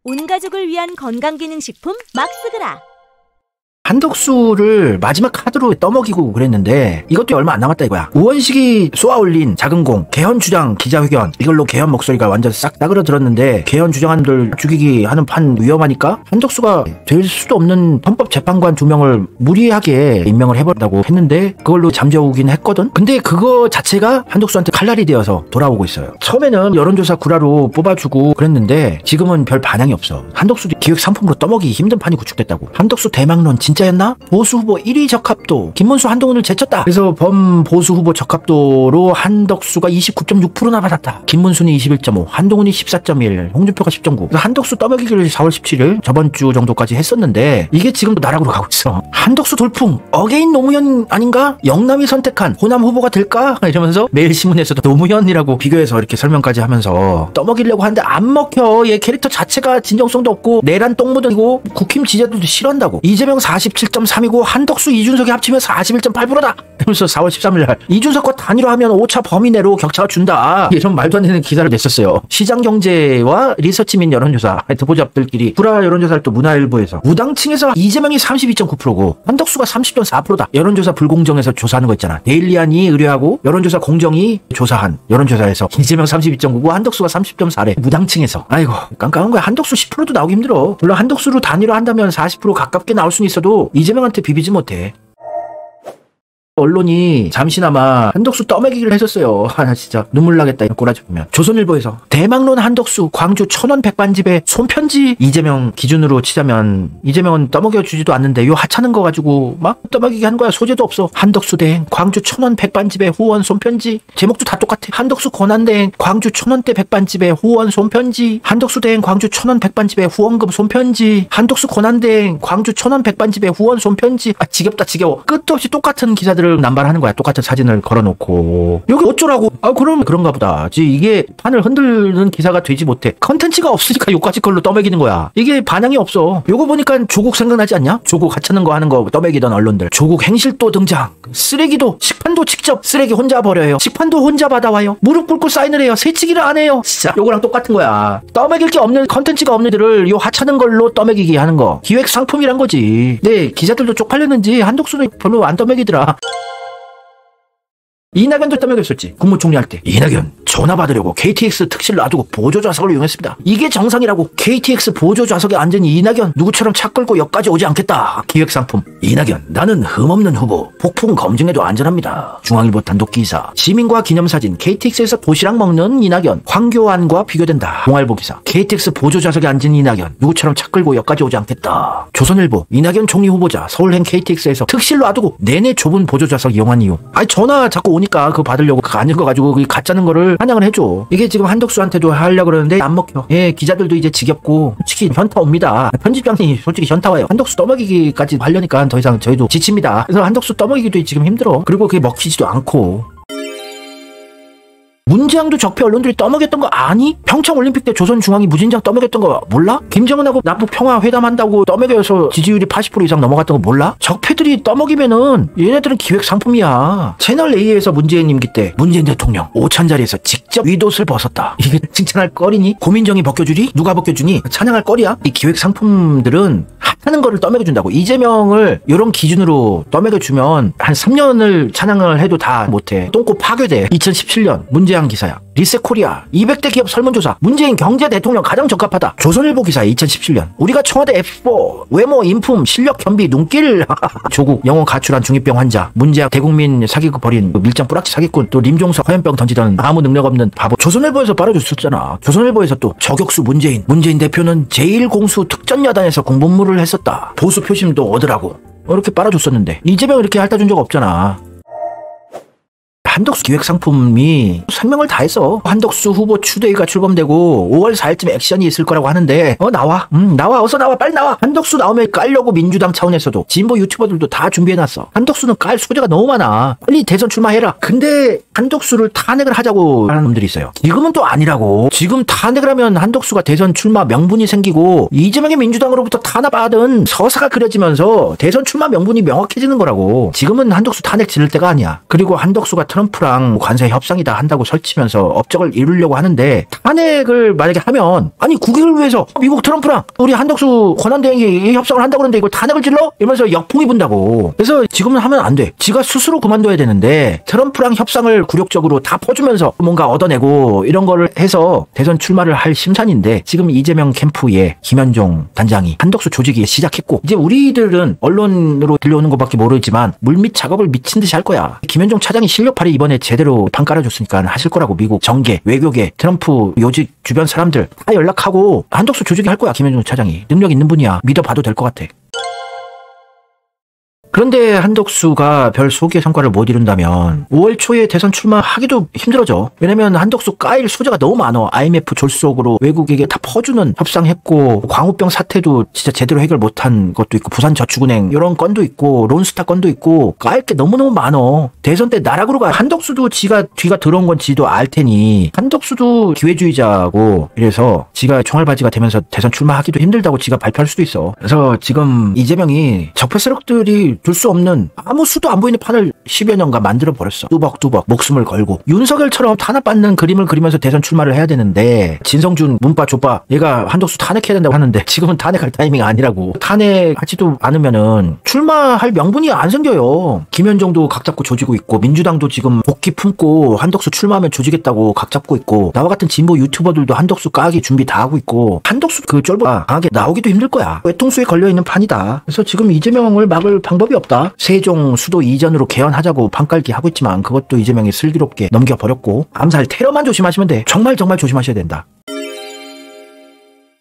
온 가족을 위한 건강기능식품 막스그라. 한덕수를 마지막 카드로 떠먹이고 그랬는데 이것도 얼마 안 남았다 이거야. 우원식이 쏘아올린 작은 공 개헌 주장 기자회견, 이걸로 개헌 목소리가 완전 싹 나그러 들었는데, 개헌 주장한들 죽이기 하는 판 위험하니까 한덕수가 될 수도 없는 헌법재판관 2명을 무리하게 임명을 해버린다고 했는데 그걸로 잠재우긴 했거든. 근데 그거 자체가 한덕수한테 칼날이 되어서 돌아오고 있어요. 처음에는 여론조사 구라로 뽑아주고 그랬는데 지금은 별 반향이 없어. 한덕수도 기획 상품으로 떠먹이기 힘든 판이 구축됐다고. 한덕수 대망론 진짜였나? 보수 후보 1위 적합도 김문수 한동훈을 제쳤다. 그래서 범보수 후보 적합도로 한덕수가 29.6%나 받았다. 김문수는 21.5, 한동훈이 14.1, 홍준표가 10.9. 그래서 한덕수 떠먹이기를 4월 17일 저번 주 정도까지 했었는데 이게 지금도 나락으로 가고 있어. 한덕수 돌풍 어게인 노무현 아닌가? 영남이 선택한 호남 후보가 될까? 이러면서 매일신문에서도 노무현이라고 비교해서 이렇게 설명까지 하면서 떠먹이려고 하는데 안 먹혀. 얘 캐릭터 자체가 진정성도 없고 내란 똥무더기고 국힘 지지자들도 싫어한다고. 이재명 47.3이고 한덕수 이준석이 합치면 41.8%다. 그러면서 4월 13일날 이준석과 단일화하면 5차 범위 내로 격차가 준다. 이런 말도 안 되는 기사를 냈었어요. 시장경제와 리서치 및 여론조사 듣보잡들끼리 구라 여론조사를 또 문화일보에서 무당층에서 이재명이 32.9%고 한덕수가 30.4%다. 여론조사 불공정에서 조사하는 거 있잖아. 데일리안이 의뢰하고 여론조사 공정이 조사한 여론조사에서 이재명 32.9고 한덕수가 30.4래. 무당층에서. 아이고 깜깜한 거야. 한덕수 10%도 나오기 힘들어. 물론 한덕수로 단일화한다면 40% 가깝게 나올 수는 있어도 이재명한테 비비지 못해. 언론이 잠시나마 한덕수 떠먹이기를 했었어요. 나 진짜 눈물 나겠다 이런 꼬라지 보면. 조선일보에서 대망론 한덕수 광주 천원 백반집에 손편지. 이재명 기준으로 치자면 이재명은 떠먹여주지도 않는데 요 하찮은 거 가지고 막 떠먹이게 한 거야. 소재도 없어. 한덕수 대행 광주 천원 백반집에 후원 손편지. 제목도 다 똑같아. 한덕수 권한대행 광주 천원대 백반집에 후원 손편지. 한덕수 대행 광주 천원 백반집에 후원금 손편지. 한덕수 권한대행 광주 천원 백반집에 후원 손편지. 아 지겹다 지겨워. 끝도 없이 똑같은 기사들 남발하는 거야. 똑같은 사진을 걸어놓고. 여기 어쩌라고. 아 그럼 그런가 보다. 이게 판을 흔들는 기사가 되지 못해. 컨텐츠가 없으니까 요까지 걸로 떠먹이는 거야. 이게 반향이 없어. 요거 보니까 조국 생각나지 않냐? 조국 하찮은 거 하는 거 떠먹이던 언론들. 조국 행실도 등장. 쓰레기도 식판도 직접 쓰레기 혼자 버려요. 식판도 혼자 받아와요. 무릎 꿇고 사인을 해요. 세치기를 안 해요. 진짜 요거랑 똑같은 거야. 떠먹일 게 없는 컨텐츠가 없는 들을 요 하찮은 걸로 떠먹이기 하는 거. 기획 상품이란 거지. 네 기자들도 쪽팔렸는지 한덕수는 별로 안 떠먹이더라. 이낙연도 떠먹였었지. 국무총리 할 때 이낙연 전화 받으려고 KTX 특실 놔두고 보조좌석을 이용했습니다. 이게 정상이라고. KTX 보조좌석에 앉은 이낙연 누구처럼 차 끌고 역까지 오지 않겠다. 기획상품 이낙연 나는 흠없는 후보. 폭풍 검증에도 안전합니다. 중앙일보 단독기사 시민과 기념사진 KTX에서 도시락 먹는 이낙연 황교안과 비교된다. 동아일보 기사 KTX 보조좌석에 앉은 이낙연 누구처럼 차 끌고 역까지 오지 않겠다. 조선일보 이낙연 총리 후보자 서울행 KTX에서 특실 놔두고 내내 좁은 보조좌석 이용한 이유. 아니 전화 자꾸 오니까 그거 받으려고 그거 아닌 거 가지고 그 가짜는 거를 환영을 해줘. 이게 지금 한덕수한테도 하려고 그러는데 안 먹혀. 예, 기자들도 이제 지겹고 솔직히 현타 옵니다. 편집장님 솔직히 현타 와요. 한덕수 떠먹이기까지 하려니까 더 이상 저희도 지칩니다. 그래서 한덕수 떠먹이기도 지금 힘들어. 그리고 그게 먹히지도 않고. 문재양도 적폐 언론들이 떠먹였던 거 아니? 평창올림픽 때 조선중앙이 무진장 떠먹였던 거 몰라? 김정은하고 남북평화회담한다고 떠먹여서 지지율이 80% 이상 넘어갔던 거 몰라? 적폐들이 떠먹이면은 얘네들은 기획상품이야. 채널A에서 문재인 임기 때 문재인 대통령 5천자리에서 직접 윗옷을 벗었다. 이게 칭찬할 거리니? 고민정이 벗겨주리? 누가 벗겨주니? 찬양할 거리야? 이 기획상품들은 하는 거를 떠먹여준다고. 이재명을 이런 기준으로 떠먹여주면 한 3년을 찬양을 해도 다 못해. 똥꼬 파괴돼. 2017년 문재양 기사야. 리셋코리아 200대 기업 설문조사 문재인 경제 대통령 가장 적합하다. 조선일보 기사 2017년 우리가 청와대 F4 외모 인품 실력 겸비 눈길. 조국 영혼 가출한 중이병 환자 문재양 대국민 사기극 벌인 밀장 뿌락치 사기꾼 또 림종석 화염병 던지던 아무 능력 없는 바보. 조선일보에서 빨아줬었잖아. 조선일보에서 또 저격수 문재인 대표는 제1공수 특전여단에서 공복무를 했었다. 보수 표심도 얻으라고 이렇게 빨아줬었는데 이재명 이렇게 핥아준 적 없잖아. 한덕수 기획상품이 생명을 다해서 한덕수 후보 추대위가 출범되고 5월 4일쯤 액션이 있을 거라고 하는데 나와. 나와. 어서 나와. 빨리 나와. 한덕수 나오면 깔려고 민주당 차원에서도 진보 유튜버들도 다 준비해놨어. 한덕수는 깔 소재가 너무 많아. 빨리 대선 출마해라. 근데 한덕수를 탄핵을 하자고 하는 놈들이 있어요. 지금은 또 아니라고. 지금 탄핵을 하면 한덕수가 대선 출마 명분이 생기고 이재명의 민주당으로부터 탄압받은 서사가 그려지면서 대선 출마 명분이 명확해지는 거라고. 지금은 한덕수 탄핵 지를 때가 아니야. 그리고 한덕수가 트럼프 트럼프랑 관세 협상이다 한다고 설치면서 업적을 이루려고 하는데, 탄핵을 만약에 하면 아니 국익을 위해서 미국 트럼프랑 우리 한덕수 권한대행이 협상을 한다고 그러는데 이걸 탄핵을 질러? 이러면서 역풍이 분다고. 그래서 지금은 하면 안 돼. 지가 스스로 그만둬야 되는데 트럼프랑 협상을 굴욕적으로 다 퍼주면서 뭔가 얻어내고 이런 거를 해서 대선 출마를 할 심산인데, 지금 이재명 캠프에 김현종 단장이 한덕수 조직이 시작했고, 이제 우리들은 언론으로 들려오는 것밖에 모르지만 물밑 작업을 미친 듯이 할 거야. 김현종 차장이 실력발휘 이번에 제대로 판 깔아줬으니까 하실 거라고. 미국 정계, 외교계, 트럼프 요직 주변 사람들 다 연락하고 한덕수 조직이 할 거야. 김현종 차장이 능력 있는 분이야. 믿어봐도 될 것 같아. 그런데 한덕수가 별 소기의 성과를 못 이룬다면 5월 초에 대선 출마하기도 힘들어져. 왜냐면 한덕수 까일 소재가 너무 많어. IMF 졸속으로 외국에게 다 퍼주는 협상했고, 광우병 사태도 진짜 제대로 해결 못한 것도 있고, 부산저축은행 이런 건도 있고, 론스타 건도 있고, 까일 게 너무너무 많어. 대선 때 나락으로 가. 한덕수도 지가 뒤가 들어온 건 지도 알 테니, 한덕수도 기회주의자고 이래서 지가 총알바지가 되면서 대선 출마하기도 힘들다고 지가 발표할 수도 있어. 그래서 지금 이재명이 적폐 세력들이 둘 수 없는 아무 수도 안 보이는 판을 10여 년간 만들어 버렸어. 뚜벅뚜벅 목숨을 걸고 윤석열처럼 탄압받는 그림을 그리면서 대선 출마를 해야 되는데, 진성준 문빠 조빠 얘가 한덕수 탄핵해야 된다고 하는데 지금은 탄핵할 타이밍이 아니라고. 탄핵하지도 않으면은 출마할 명분이 안 생겨요. 김현정도 각 잡고 조지고 있고, 민주당도 지금 복귀 품고 한덕수 출마하면 조지겠다고 각 잡고 있고, 나와 같은 진보 유튜버들도 한덕수 까기 준비 다 하고 있고, 한덕수 그 쫄보가 강하게 나오기도 힘들 거야. 외통수에 걸려있는 판이다. 그래서 지금 이재명을 막을 방법이 없다. 세종 수도 이전으로 개헌하자고 판깔기 하고 있지만 그것도 이재명이 슬기롭게 넘겨버렸고, 암살 테러만 조심하시면 돼. 정말 조심하셔야 된다.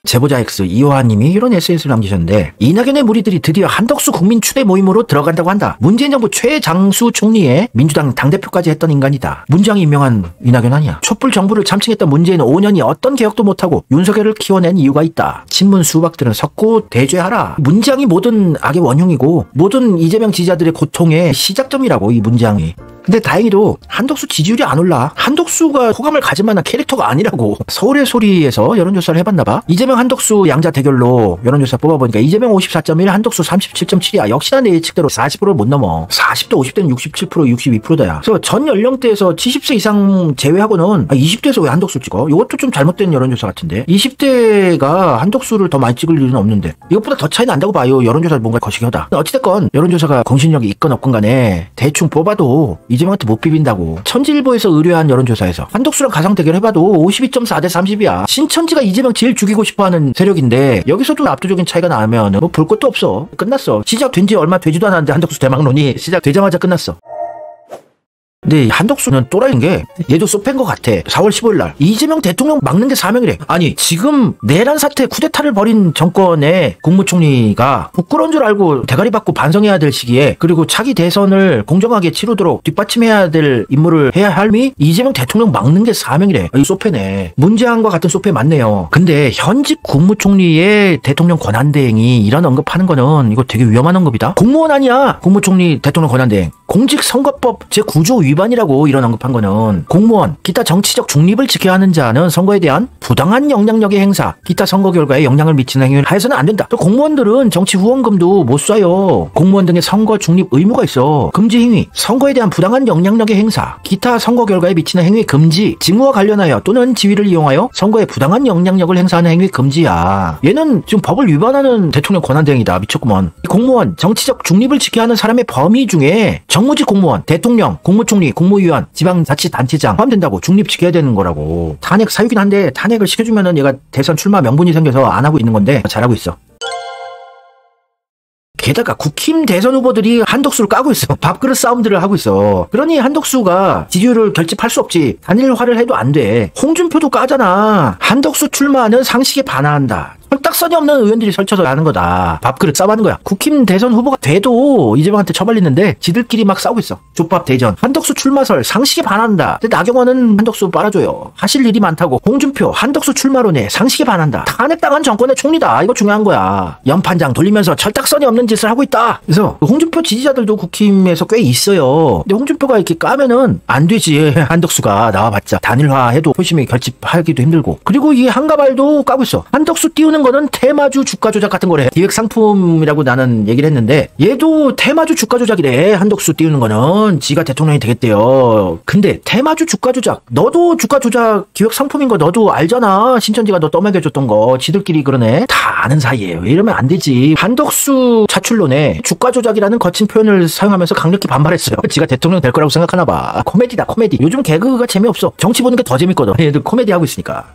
제보자 X 이호하님이 이런 SNS를 남기셨는데, 이낙연의 무리들이 드디어 한덕수 국민 추대 모임으로 들어간다고 한다. 문재인 정부 최장수 총리에 민주당 당대표까지 했던 인간이다. 문장이 임명한 이낙연 아니야. 촛불 정부를 참칭했던 문재인은 5년이 어떤 개혁도 못하고 윤석열을 키워낸 이유가 있다. 친문 수박들은 석고 대죄하라. 문장이 모든 악의 원흉이고 모든 이재명 지지자들의 고통의 시작점이라고, 이 문장이. 근데 다행히도 한덕수 지지율이 안 올라. 한덕수가 호감을 가질 만한 캐릭터가 아니라고. 서울의 소리에서 여론조사를 해봤나봐. 이재명 한덕수 양자 대결로 여론조사 뽑아보니까 이재명 54.1, 한덕수 37.7이야. 역시나 내 예측대로 40%를 못 넘어. 40대 50대는 67%, 62%다야. 그래서 전 연령대에서 70세 이상 제외하고는 20대에서 왜 한덕수를 찍어? 이것도 좀 잘못된 여론조사 같은데. 20대가 한덕수를 더 많이 찍을 일은 없는데 이것보다 더 차이 난다고 봐요. 여론조사 뭔가 거시기하다. 어찌됐건 여론조사가 공신력이 있건 없건 간에 대충 뽑아도 이재명한테 못 비빈다고. 천지일보에서 의뢰한 여론조사에서 한덕수랑 가상 대결해봐도 52.4 대 30이야. 신천지가 이재명 제일 죽이고 싶어하는 세력인데 여기서도 압도적인 차이가 나면 뭐 볼 것도 없어. 끝났어. 시작된 지 얼마 되지도 않았는데 한덕수 대망론이 시작되자마자 끝났어. 근데 한덕수는 또라이인 게, 얘도 쏘팬 것 같아. 4월 15일 날 이재명 대통령 막는 게 사명이래. 아니 지금 내란 사태 쿠데타를 벌인 정권의 국무총리가 부끄러운 줄 알고 대가리 받고 반성해야 될 시기에, 그리고 차기 대선을 공정하게 치르도록 뒷받침해야 될 임무를 해야 할미 이재명 대통령 막는 게 사명이래. 이 쏘패네. 문재안과 같은 쏘패 맞네요. 근데 현직 국무총리의 대통령 권한대행이 이런 언급하는 거는 이거 되게 위험한 언급이다. 공무원 아니야. 국무총리 대통령 권한대행. 공직선거법 제9조 위반이라고 이런 언급한 거는. 공무원, 기타 정치적 중립을 지켜야 하는 자는 선거에 대한 부당한 영향력의 행사, 기타 선거 결과에 영향을 미치는 행위를 하여서는 안 된다. 또 공무원들은 정치 후원금도 못 쏴요. 공무원 등의 선거 중립 의무가 있어. 금지 행위, 선거에 대한 부당한 영향력의 행사, 기타 선거 결과에 미치는 행위 금지, 직무와 관련하여 또는 지위를 이용하여 선거에 부당한 영향력을 행사하는 행위 금지야. 얘는 지금 법을 위반하는 대통령 권한대행이다. 미쳤구먼. 공무원, 정치적 중립을 지켜야 하는 사람의 범위 중에 정무직 공무원, 대통령, 국무총리, 국무위원, 지방자치단체장 포함된다고. 중립 지켜야 되는 거라고. 탄핵 사유긴 한데 탄핵을 시켜주면은 얘가 대선 출마 명분이 생겨서 안 하고 있는 건데 잘하고 있어. 게다가 국힘 대선 후보들이 한덕수를 까고 있어. 밥그릇 싸움들을 하고 있어. 그러니 한덕수가 지지율을 결집할 수 없지. 단일화를 해도 안 돼. 홍준표도 까잖아. 한덕수 출마는 상식에 반하한다. 혈딱선이 없는 의원들이 설쳐서 하는 거다. 밥그릇 싸움하는 거야. 국힘 대선 후보가 돼도 이재명한테 처발리는데 지들끼리 막 싸우고 있어. 족밥 대전. 한덕수 출마설 상식에 반한다. 근데 나경원은 한덕수 빨아줘요. 하실 일이 많다고. 홍준표 한덕수 출마론에 상식에 반한다. 탄핵당한 정권의 총리다. 이거 중요한 거야. 연판장 돌리면서 철딱선이 없는 짓을 하고 있다. 그래서 홍준표 지지자들도 국힘에서 꽤 있어요. 근데 홍준표가 이렇게 까면은 안 되지. 한덕수가 나와봤자 단일화해도 표심이 결집하기도 힘들고. 그리고 이 한가발도 까고 있어. 한덕수 띄우는 거는 테마주 주가 조작 같은 거래. 기획 상품이라고 나는 얘기를 했는데 얘도 테마주 주가 조작이래. 한덕수 띄우는 거는 지가 대통령이 되겠대요. 근데 테마주 주가 조작, 너도 주가 조작 기획 상품인 거 너도 알잖아. 신천지가 너 떠먹여줬던 거. 지들끼리 그러네. 다 아는 사이에요. 이러면 안 되지. 한덕수 자출론에 주가 조작이라는 거친 표현을 사용하면서 강력히 반발했어요. 지가 대통령 될 거라고 생각하나 봐. 코미디다, 코미디. 요즘 개그가 재미없어. 정치 보는 게 더 재밌거든. 얘들 코미디 하고 있으니까.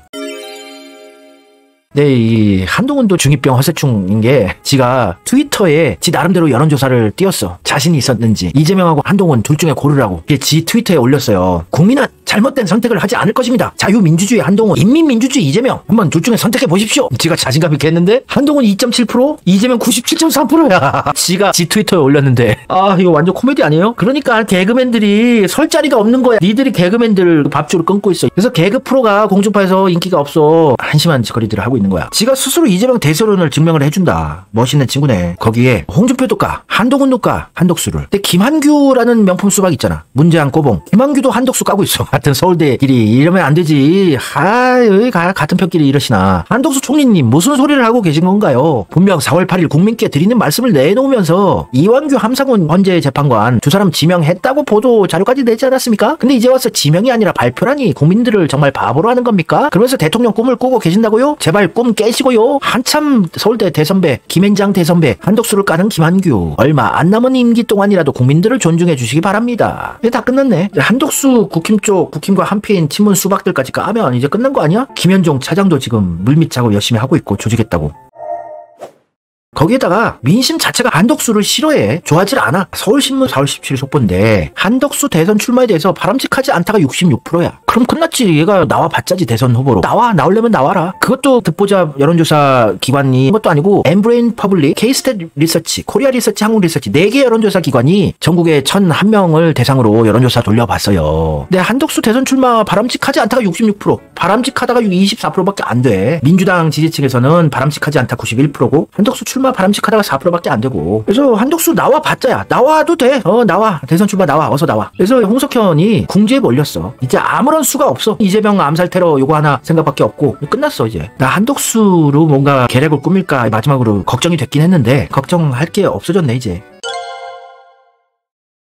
네, 이 한동훈도 중2병 허세충인 게 지가 트위터에 지 나름대로 여론조사를 띄웠어. 자신이 있었는지. 이재명하고 한동훈 둘 중에 고르라고. 이게 지 트위터에 올렸어요. 국민은 잘못된 선택을 하지 않을 것입니다. 자유민주주의 한동훈, 인민민주주의 이재명. 한번 둘 중에 선택해 보십시오. 지가 자신감 있게 했는데 한동훈 2.7%, 이재명 97.3%야. 지가 지 트위터에 올렸는데 아, 이거 완전 코미디 아니에요? 그러니까 개그맨들이 설 자리가 없는 거야. 니들이 개그맨들 밥줄을 끊고 있어. 그래서 개그 프로가 공중파에서 인기가 없어. 한심한 짓거리들을 하고 있는 거야. 지가 스스로 이재명 대세론을 증명을 해준다. 멋있는 친구네. 거기에 홍준표도 까, 한동훈도 까, 한덕수를. 근데 김한규라는 명품 수박 있잖아. 문재한 꼬봉. 김한규도 한덕수 까고 있어. 같은 서울대끼리 이러면 안 되지. 여기 같은 편끼리 이러시나. 한덕수 총리님 무슨 소리를 하고 계신 건가요? 분명 4월 8일 국민께 드리는 말씀을 내놓으면서 이완규 함상훈 헌재 재판관 두 사람 지명했다고 보도 자료까지 내지 않았습니까? 근데 이제 와서 지명이 아니라 발표라니 국민들을 정말 바보로 하는 겁니까? 그러면서 대통령 꿈을 꾸고 계신다고요? 제발 꿈 깨시고요. 한참 서울대 대선배 김앤장 대선배 한덕수를 까는 김한규. 얼마 안 남은 임기 동안이라도 국민들을 존중해 주시기 바랍니다. 이제 다 끝났네. 한덕수 국힘 쪽 국힘과 한패인 친문 수박들까지 까면 이제 끝난 거 아니야? 김현종 차장도 지금 물밑 작업 열심히 하고 있고 조직했다고. 거기에다가 민심 자체가 한덕수를 싫어해. 좋아하질 않아. 서울신문 4월 17일 속보인데 한덕수 대선 출마에 대해서 바람직하지 않다가 66%야. 그럼 끝났지. 얘가 나와봤자지 대선 후보로. 나오려면 나와라. 그것도 듣보잡 여론조사 기관이 그것도 아니고 엠브레인 퍼블릭, K-스탯 리서치, 코리아 리서치, 한국 리서치 4개 여론조사 기관이 전국에 1,001명을 대상으로 여론조사 돌려봤어요. 근데 한덕수 대선 출마 바람직하지 않다가 66%, 바람직하다가 24%밖에 안 돼. 민주당 지지층에서는 바람직하지 않다 91%고 한덕수 출마 바람직하다가 4%밖에 안 되고. 그래서 한덕수 나와봤자야. 나와도 돼. 나와. 대선 출마 나와. 어서 나와. 그래서 홍석현이 궁지에 몰렸어. 이제 아무런 수가 없어. 이재명 암살 테러 요거 하나 생각밖에 없고 끝났어 이제. 나 한덕수로 뭔가 계략을 꾸밀까 마지막으로 걱정이 됐긴 했는데 걱정할 게 없어졌네 이제.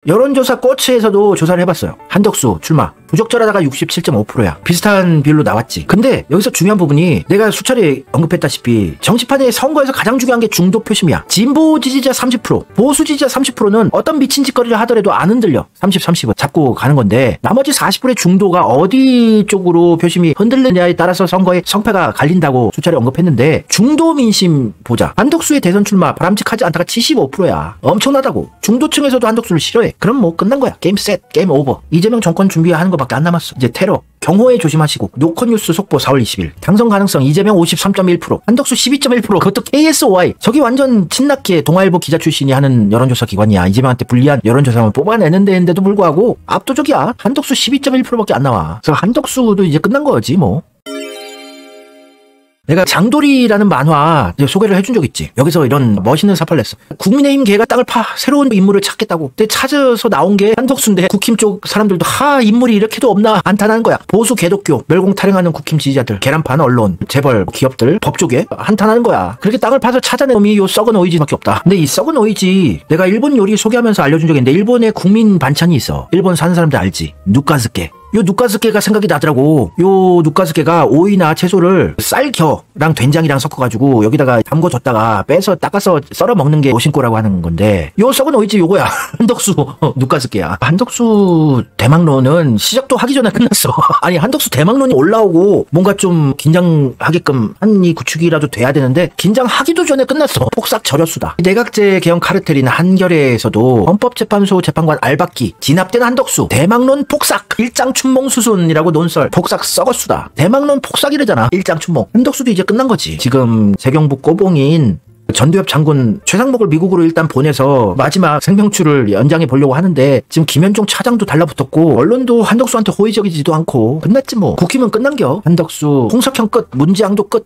여론조사 꼬치에서도 조사를 해봤어요. 한덕수 출마 부적절하다가 67.5%야. 비슷한 비율로 나왔지. 근데 여기서 중요한 부분이 내가 수차례 언급했다시피 정치판의 선거에서 가장 중요한 게 중도 표심이야. 진보 지지자 30%, 보수 지지자 30%는 어떤 미친 짓거리를 하더라도 안 흔들려. 30은 잡고 가는 건데 나머지 40%의 중도가 어디 쪽으로 표심이 흔들리냐에 따라서 선거의 성패가 갈린다고 수차례 언급했는데 중도 민심 보자. 한덕수의 대선 출마 바람직하지 않다가 75%야. 엄청나다고. 중도층에서도 한덕수를 싫어해. 그럼 뭐 끝난 거야. 게임 셋, 게임 오버. 이재명 정권 준비하는 거밖에 안 남았어. 이제 테러. 경호에 조심하시고. 노컷뉴스 속보 4월 20일. 당선 가능성 이재명 53.1%, 한덕수 12.1%. 그것도 KSOI. 저기 완전 친낙계 동아일보 기자 출신이 하는 여론조사 기관이야. 이재명한테 불리한 여론조사만 뽑아내는 데인데도 불구하고 압도적이야. 한덕수 12.1%밖에 안 나와. 그래서 한덕수도 이제 끝난 거지 뭐. 내가 장돌이라는 만화 소개를 해준 적 있지. 여기서 이런 멋있는 사파를 냈어. 국민의힘 개가 땅을 파 새로운 인물을 찾겠다고. 근데 찾아서 나온 게 한덕수인데 국힘 쪽 사람들도 인물이 이렇게도 없나 한탄하는 거야. 보수 개독교 멸공 탈행하는 국힘 지지자들, 계란판 언론, 재벌, 기업들, 법조계 한탄하는 거야. 그렇게 땅을 파서 찾아낸 놈이 요 썩은 오이지밖에 없다. 근데 이 썩은 오이지 내가 일본 요리 소개하면서 알려준 적이 있는데 일본에 국민 반찬이 있어. 일본 사는 사람들 알지? 누카스케. 요 누카스케가 생각이 나더라고. 요 누카스케가 오이나 채소를 쌀겨랑 된장이랑 섞어가지고 여기다가 담궈줬다가 빼서 닦아서 썰어 먹는 게 오신꼬라고 하는 건데 요 썩은 오이지 요거야. 한덕수 누카스케야. 한덕수 대망론은 시작도 하기 전에 끝났어. 아니 한덕수 대망론이 올라오고 뭔가 좀 긴장하게끔 한이 구축이라도 돼야 되는데 긴장하기도 전에 끝났어. 폭삭 저력수다. 내각제 개헌 카르텔인 한겨레에서도 헌법재판소 재판관 알박기 진압된 한덕수 대망론 폭삭 일장 춘몽수순이라고 논설. 폭삭 썩었수다. 대망론 폭삭이래잖아. 일장춘몽. 한덕수도 이제 끝난 거지. 지금 세경부 꼬봉인 전두엽 장군 최상목을 미국으로 일단 보내서 마지막 생명줄을 연장해 보려고 하는데 지금 김현종 차장도 달라붙었고 언론도 한덕수한테 호의적이지도 않고 끝났지 뭐. 국힘은 끝난겨. 한덕수, 홍석현 끝, 문재양도 끝.